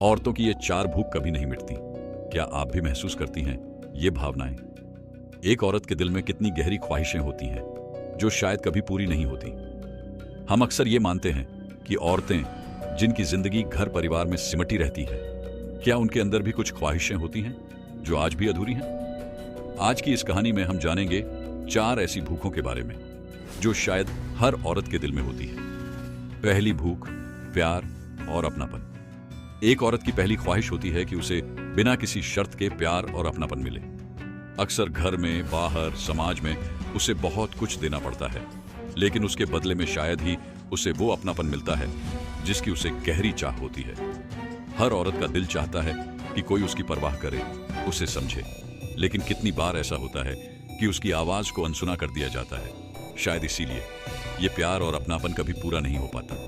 औरतों की ये चार भूख कभी नहीं मिटती। क्या आप भी महसूस करती हैं ये भावनाएं? एक औरत के दिल में कितनी गहरी ख्वाहिशें होती हैं जो शायद कभी पूरी नहीं होती। हम अक्सर ये मानते हैं कि औरतें जिनकी जिंदगी घर परिवार में सिमटी रहती है, क्या उनके अंदर भी कुछ ख्वाहिशें होती हैं जो आज भी अधूरी हैं? आज की इस कहानी में हम जानेंगे चार ऐसी भूखों के बारे में जो शायद हर औरत के दिल में होती है। पहली भूख, प्यार और अपनापन। एक औरत की पहली ख्वाहिश होती है कि उसे बिना किसी शर्त के प्यार और अपनापन मिले। अक्सर घर में, बाहर, समाज में उसे बहुत कुछ देना पड़ता है, लेकिन उसके बदले में शायद ही उसे वो अपनापन मिलता है जिसकी उसे गहरी चाह होती है। हर औरत का दिल चाहता है कि कोई उसकी परवाह करे, उसे समझे, लेकिन कितनी बार ऐसा होता है कि उसकी आवाज को अनसुना कर दिया जाता है। शायद इसीलिए ये प्यार और अपनापन कभी पूरा नहीं हो पाता।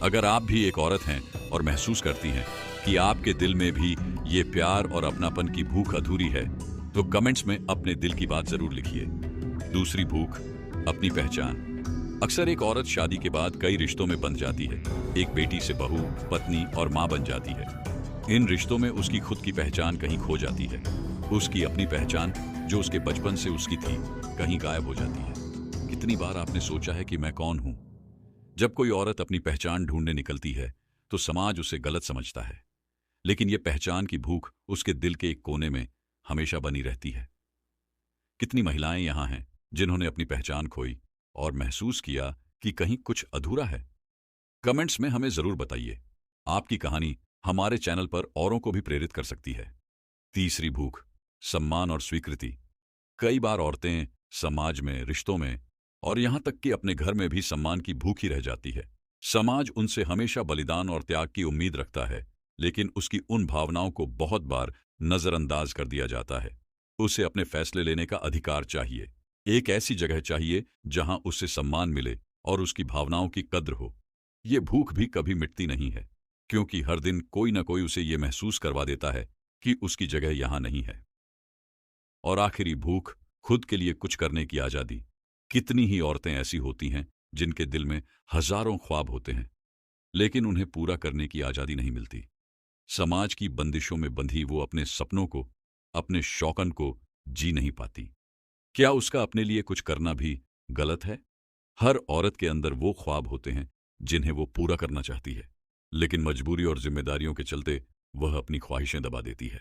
अगर आप भी एक औरत हैं और महसूस करती हैं कि आपके दिल में भी ये प्यार और अपनापन की भूख अधूरी है, तो कमेंट्स में अपने दिल की बात जरूर लिखिए। दूसरी भूख, अपनी पहचान। अक्सर एक औरत शादी के बाद कई रिश्तों में बंध जाती है। एक बेटी से बहू, पत्नी और मां बन जाती है। इन रिश्तों में उसकी खुद की पहचान कहीं खो जाती है। उसकी अपनी पहचान जो उसके बचपन से उसकी थी, कहीं गायब हो जाती है। कितनी बार आपने सोचा है कि मैं कौन हूं? जब कोई औरत अपनी पहचान ढूंढने निकलती है तो समाज उसे गलत समझता है, लेकिन यह पहचान की भूख उसके दिल के एक कोने में हमेशा बनी रहती है। कितनी महिलाएं यहां हैं जिन्होंने अपनी पहचान खोई और महसूस किया कि कहीं कुछ अधूरा है? कमेंट्स में हमें जरूर बताइए। आपकी कहानी हमारे चैनल पर औरों को भी प्रेरित कर सकती है। तीसरी भूख, सम्मान और स्वीकृति। कई बार औरतें समाज में, रिश्तों में और यहां तक कि अपने घर में भी सम्मान की भूखी रह जाती है। समाज उनसे हमेशा बलिदान और त्याग की उम्मीद रखता है, लेकिन उसकी उन भावनाओं को बहुत बार नजरअंदाज कर दिया जाता है। उसे अपने फैसले लेने का अधिकार चाहिए। एक ऐसी जगह चाहिए जहां उसे सम्मान मिले और उसकी भावनाओं की कद्र हो। ये भूख भी कभी मिटती नहीं है, क्योंकि हर दिन कोई ना कोई उसे ये महसूस करवा देता है कि उसकी जगह यहां नहीं है। और आखिरी भूख, खुद के लिए कुछ करने की आजादी। कितनी ही औरतें ऐसी होती हैं जिनके दिल में हजारों ख्वाब होते हैं, लेकिन उन्हें पूरा करने की आजादी नहीं मिलती। समाज की बंदिशों में बंधी वो अपने सपनों को, अपने शौकन को जी नहीं पाती। क्या उसका अपने लिए कुछ करना भी गलत है? हर औरत के अंदर वो ख्वाब होते हैं जिन्हें वो पूरा करना चाहती है, लेकिन मजबूरी और जिम्मेदारियों के चलते वह अपनी ख्वाहिशें दबा देती है।